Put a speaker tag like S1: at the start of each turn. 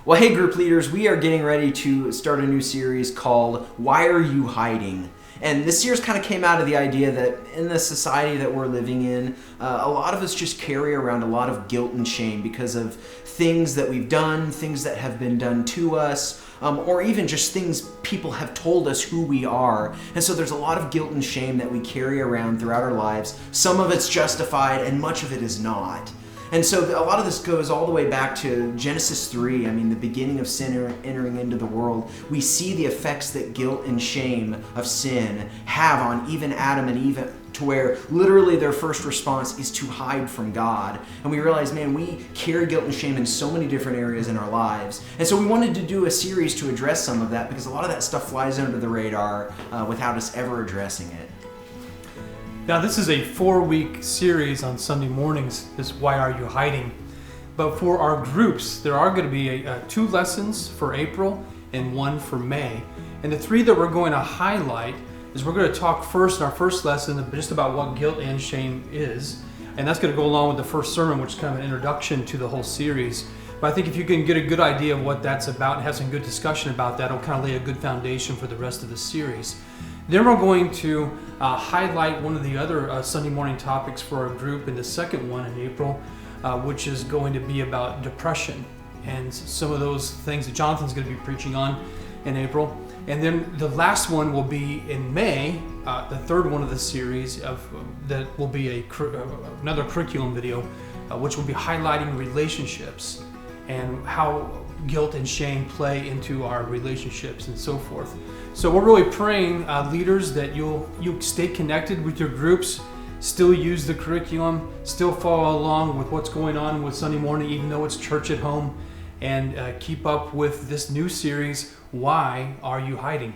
S1: Well, hey group leaders, we are getting ready to start a new series called Why Are You Hiding? And this series kind of came out of the idea that in the society that we're living in, a lot of us just carry around a lot of guilt and shame because of things that we've done, things that have been done to us, or even just things people have told us who we are. And so there's a lot of guilt and shame that we carry around throughout our lives. Some of it's justified and much of it is not. And so a lot of this goes all the way back to Genesis 3. I mean, the beginning of sin entering into the world. We see the effects that guilt and shame of sin have on even Adam and Eve, to where literally their first response is to hide from God. And we realize, man, we carry guilt and shame in so many different areas in our lives. And so we wanted to do a series to address some of that because a lot of that stuff flies under the radar without us ever addressing it.
S2: Now this is a 4-week series on Sunday mornings, this Why Are You Hiding? But for our groups, there are going to be 2 lessons for April and 1 for May. And the 3 that we're going to highlight is we're going to talk first in our first lesson just about what guilt and shame is. And that's going to go along with the first sermon, which is kind of an introduction to the whole series. But I think if you can get a good idea of what that's about and have some good discussion about that, it'll kind of lay a good foundation for the rest of the series. Then we're going to highlight one of the other Sunday morning topics for our group in the second one in April, which is going to be about depression and some of those things that Jonathan's going to be preaching on in April. And then the last one will be in May, the third one of the series that will be another curriculum video, which will be highlighting relationships and how guilt and shame play into our relationships and so forth. So we're really praying, leaders, that you'll stay connected with your groups, still use the curriculum, still follow along with what's going on with Sunday morning, even though it's church at home, and keep up with this new series, Why Are You Hiding?